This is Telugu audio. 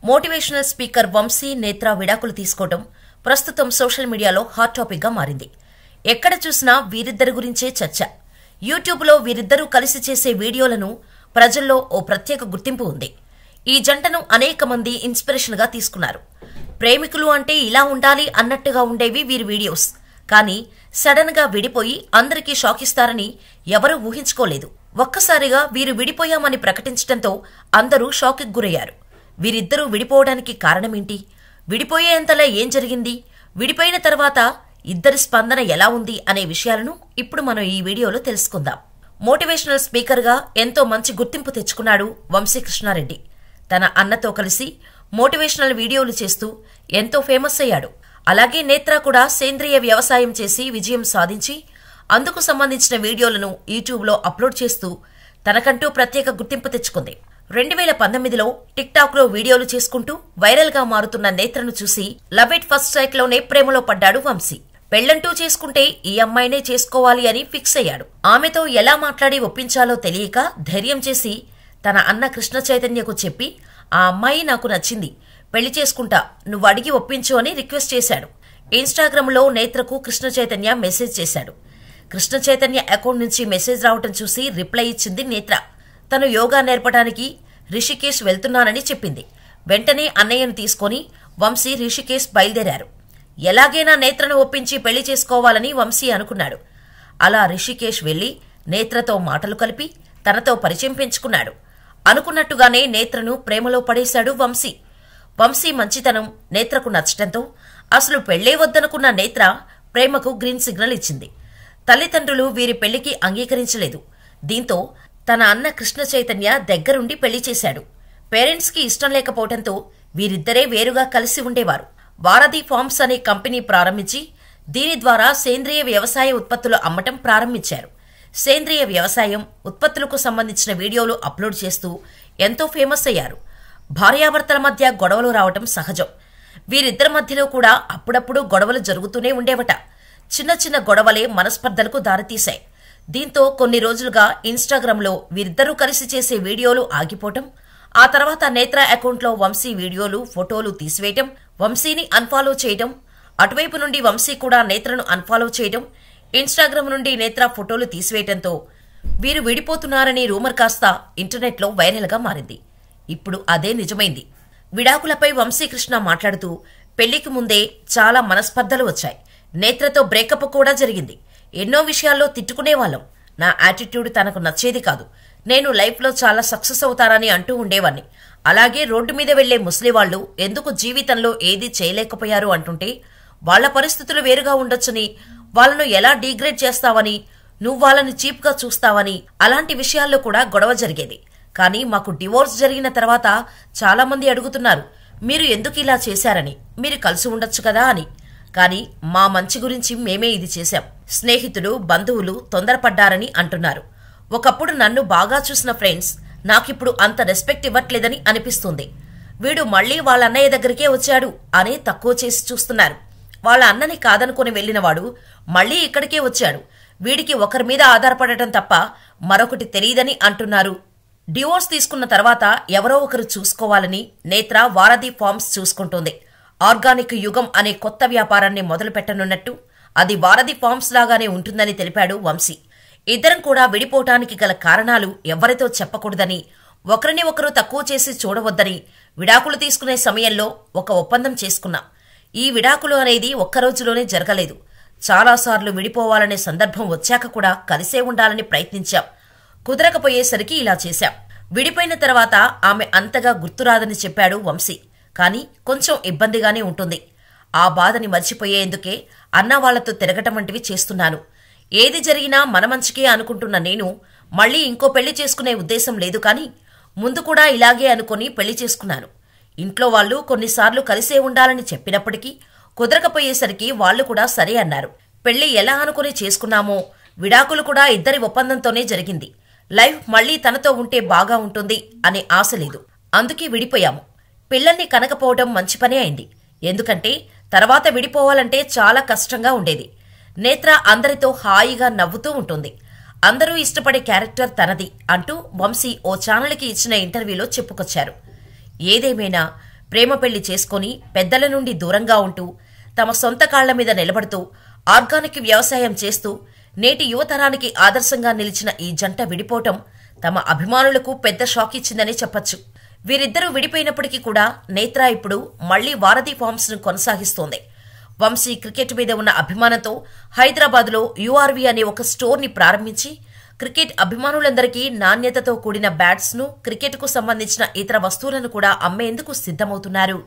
మోటివేషనల్ స్పీకర్ వంశీ నేత్ర విడాకులు తీసుకోవడం ప్రస్తుతం సోషల్ మీడియాలో హాట్ టాపిక్ గా మారింది. ఎక్కడ చూసినా వీరిద్దరి గురించే చర్చ. యూట్యూబ్లో వీరిద్దరూ కలిసి చేసే వీడియోలను ప్రజల్లో ఓ ప్రత్యేక గుర్తింపు ఉంది. ఈ జంటను అనేక మంది ఇన్స్పిరేషన్ గా తీసుకున్నారు. ప్రేమికులు అంటే ఇలా ఉండాలి అన్నట్టుగా ఉండేవి వీరి వీడియోస్. కానీ సడన్ గా విడిపోయి అందరికీ షాక్ ఇస్తారని ఎవరూ ఊహించుకోలేదు. ఒక్కసారిగా వీరు విడిపోయామని ప్రకటించడంతో అందరూ షాక్కి గురయ్యారు. వీరిద్దరూ విడిపోవడానికి కారణమేంటి? విడిపోయేంతలా ఏం జరిగింది? విడిపోయిన తర్వాత ఇద్దరి స్పందన ఎలా ఉంది అనే విషయాలను ఇప్పుడు మనం ఈ వీడియోలో తెలుసుకుందాం. మోటివేషనల్ స్పీకర్గా ఎంతో మంచి గుర్తింపు తెచ్చుకున్నాడు వంశీ కృష్ణారెడ్డి. తన అన్నతో కలిసి మోటివేషనల్ వీడియోలు చేస్తూ ఎంతో ఫేమస్ అయ్యాడు. అలాగే నేత్ర కూడా సేంద్రియ వ్యవసాయం చేసి విజయం సాధించి అందుకు సంబంధించిన వీడియోలను యూట్యూబ్లో అప్లోడ్ చేస్తూ తనకంటూ ప్రత్యేక గుర్తింపు తెచ్చుకుంది. 2019లో టిక్ టాక్ లో వీడియోలు చేసుకుంటూ వైరల్ గా మారుతున్న నేత్రను చూసి లవ్ ఎట్ ఫస్ట్ సైట్ లోనే ప్రేమలో పడ్డాడు వంశీ. పెళ్లంటూ చేసుకుంటే ఈ అమ్మాయినే చేసుకోవాలి అని ఫిక్స్ అయ్యాడు. ఆమెతో ఎలా మాట్లాడి ఒప్పించాలో తెలియక ధైర్యం చేసి తన అన్న కృష్ణ చైతన్యకు చెప్పి ఆ అమ్మాయి నాకు నచ్చింది, పెళ్లి చేసుకుంటా, నువ్వు అడిగి ఒప్పించు అని రిక్వెస్ట్ చేశాడు. ఇన్స్టాగ్రామ్ లో నేత్రకు కృష్ణ చైతన్య మెసేజ్ చేశాడు. కృష్ణ చైతన్య అకౌంట్ నుంచి మెసేజ్ రావటం చూసి రిప్లై ఇచ్చింది నేత్ర. తను యోగా నేర్పడానికి రిషికేశ్ వెళ్తున్నానని చెప్పింది. వెంటనే అన్నయ్యను తీసుకుని వంశీ రిషికేశ్ బయలుదేరారు. ఎలాగైనా నేత్రను ఒప్పించి పెళ్లి చేసుకోవాలని వంశీ అనుకున్నాడు. అలా రిషికేశ్ వెళ్లి నేత్రతో మాటలు కలిపి తనతో పరిచయం పెంచుకున్నాడు. అనుకున్నట్టుగానే నేత్రను ప్రేమలో పడేశాడు వంశీ. వంశీ మంచితనం నేత్రకు నచ్చటంతో అసలు పెళ్లే వద్దనుకున్న నేత్ర ప్రేమకు గ్రీన్ సిగ్నల్ ఇచ్చింది. తల్లిదండ్రులు వీరి పెళ్లికి అంగీకరించలేదు. దీంతో తన అన్న కృష్ణ చైతన్య దగ్గరుండి పెళ్లి చేశాడు. పేరెంట్స్ కి ఇష్టం లేకపోవడంతో వీరిద్దరే వేరుగా కలిసి ఉండేవారు. వారధి ఫార్మ్స్ అనే కంపెనీ ప్రారంభించి దీని ద్వారా సేంద్రియ వ్యవసాయ ఉత్పత్తులు అమ్మటం ప్రారంభించారు. సేంద్రియ వ్యవసాయం ఉత్పత్తులకు సంబంధించిన వీడియోలు అప్లోడ్ చేస్తూ ఎంతో ఫేమస్ అయ్యారు. భార్యాభర్తల మధ్య గొడవలు రావటం సహజం. వీరిద్దరి మధ్యలో కూడా అప్పుడప్పుడు గొడవలు జరుగుతూనే ఉండేవట. చిన్న చిన్న గొడవలే మనస్పర్ధలకు దారితీశాయి. దీంతో కొన్ని రోజులుగా ఇన్స్టాగ్రామ్లో వీరిద్దరూ కలిసి చేసే వీడియోలు ఆగిపోవటం, ఆ తర్వాత నేత్ర అకౌంట్లో వంశీ వీడియోలు ఫోటోలు తీసివేయటం, వంశీని అన్ఫాలో చేయటం, అటువైపు నుండి వంశీ కూడా నేత్రను అన్ఫాలో చేయటం, ఇన్స్టాగ్రామ్ నుండి నేత్ర ఫోటోలు తీసివేయటంతో వీరు విడిపోతున్నారని రూమర్ కాస్త ఇంటర్నెట్లో వైరల్గా మారింది. ఇప్పుడు అదే నిజమైంది. విడాకులపై వంశీకృష్ణ మాట్లాడుతూ పెళ్లికి ముందే చాలా మనస్పర్ధలు వచ్చాయి. నేత్రతో బ్రేకప్ కూడా జరిగింది. ఎన్నో విషయాల్లో తిట్టుకునేవాళ్ళం. నా యాటిట్యూడ్ తనకు నచ్చేది కాదు. నేను లైఫ్లో చాలా సక్సెస్ అవుతానని అంటూ ఉండేవాణ్ణి. అలాగే రోడ్డు మీద వెళ్లే ముస్లివాళ్లు ఎందుకు జీవితంలో ఏదీ చేయలేకపోయారు అంటుంటే వాళ్ల పరిస్థితులు వేరుగా ఉండొచ్చని, వాళ్లను ఎలా డీగ్రేడ్ చేస్తావని, నువ్వు వాళ్ళని చీప్గా చూస్తావని, అలాంటి విషయాల్లో కూడా గొడవ జరిగేది. కానీ మాకు డివోర్స్ జరిగిన తర్వాత చాలా మంది అడుగుతున్నారు, మీరు ఎందుకు ఇలా చేశారని, మీరు కలిసి ఉండొచ్చు కదా అని. కానీ మా మంచి గురించి మేమే ఇది చేశాం. స్నేహితులు బంధువులు తొందరపడ్డారని అంటున్నారు. ఒకప్పుడు నన్ను బాగా చూసిన ఫ్రెండ్స్ నాకిప్పుడు అంత రెస్పెక్ట్ ఇవ్వట్లేదని అనిపిస్తుంది. వీడు మళ్లీ వాళ్ళ అన్నయ్య దగ్గరికే వచ్చాడు అని తక్కువ చేసి చూస్తున్నారు. వాళ్ళ అన్నని కాదనుకుని వెళ్లినవాడు మళ్లీ ఇక్కడికే వచ్చాడు. వీడికి ఒకరి మీద ఆధారపడటం తప్ప మరొకటి తెలియదని అంటున్నారు. డివోర్స్ తీసుకున్న తర్వాత ఎవరో ఒకరు చూసుకోవాలని నేత్ర వారధి ఫార్మ్స్ చూసుకుంటోంది. ఆర్గానిక్ యుగం అనే కొత్త వ్యాపారాన్ని మొదలు పెట్టనున్నట్టు అది వారధి ఫార్మ్స్ లాగానే ఉంటుందని తెలిపాడు వంశీ. ఇద్దరం కూడా విడిపోవటానికి గల కారణాలు ఎవరితో చెప్పకూడదని, ఒకరిని ఒకరు తక్కువ చేసి చూడవద్దని విడాకులు తీసుకునే సమయంలో ఒక ఒప్పందం చేసుకున్నాం. ఈ విడాకులు అనేది ఒక్కరోజులోనే జరగలేదు. చాలాసార్లు విడిపోవాలనే సందర్భం వచ్చాక కూడా కలిసే ఉండాలని ప్రయత్నించాం. కుదరకపోయేసరికి ఇలా చేశాం. విడిపోయిన తర్వాత ఆమె అంతగా గుర్తురాదని చెప్పాడు వంశీ. కానీ కొంచెం ఇబ్బందిగానే ఉంటుంది. ఆ బాధని మర్చిపోయేందుకే అన్నవాళ్లతో తిరగటం వంటివి చేస్తున్నాను. ఏది జరిగినా మన మంచికే అనుకుంటున్న నేను మళ్లీ ఇంకో పెళ్లి చేసుకునే ఉద్దేశం లేదు. కానీ ముందు కూడా ఇలాగే అనుకుని పెళ్లి చేసుకున్నాను. ఇంట్లో వాళ్ళు కొన్నిసార్లు కలిసే ఉండాలని చెప్పినప్పటికీ కుదరకపోయేసరికి వాళ్లు కూడా సరే అన్నారు. పెళ్లి ఎలా అనుకుని చేసుకున్నామో విడాకులు కూడా ఇద్దరి ఒప్పందంతోనే జరిగింది. లైఫ్ మళ్లీ తనతో ఉంటే బాగా ఉంటుంది అనే ఆశ లేదు. అందుకే విడిపోయాము. పిల్లల్ని కనకపోవడం మంచి పనే అయింది. ఎందుకంటే తర్వాత విడిపోవాలంటే చాలా కష్టంగా ఉండేది. నేత్ర అందరితో హాయిగా నవ్వుతూ ఉంటుంది. అందరూ ఇష్టపడే క్యారెక్టర్ తనది అంటూ వంశీ ఓ ఛానల్కి ఇచ్చిన ఇంటర్వ్యూలో చెప్పుకొచ్చారు. ఏదేమైనా ప్రేమ పెళ్లి చేసుకుని పెద్దల నుండి దూరంగా ఉంటూ తమ సొంత కాళ్ల మీద నిలబడుతూ ఆర్గానిక్ వ్యవసాయం చేస్తూ నేటి యువతరానికి ఆదర్శంగా నిలిచిన ఈ జంట విడిపోవటం తమ అభిమానులకు పెద్ద షాక్ ఇచ్చిందని చెప్పొచ్చు. వీరిద్దరూ విడిపోయినప్పటికీ కూడా నేత్ర ఇప్పుడు మళ్లీ వారధి ఫార్మ్స్ ను కొనసాగిస్తోంది. వంశీ క్రికెట్ మీద ఉన్న అభిమానంతో హైదరాబాద్లో యూఆర్వీ అనే ఒక స్టోర్ ని ప్రారంభించి క్రికెట్ అభిమానులందరికీ నాణ్యతతో కూడిన బ్యాట్స్ ను, క్రికెట్ కు సంబంధించిన ఇతర వస్తువులను కూడా అమ్మేందుకు సిద్ధమవుతున్నారు.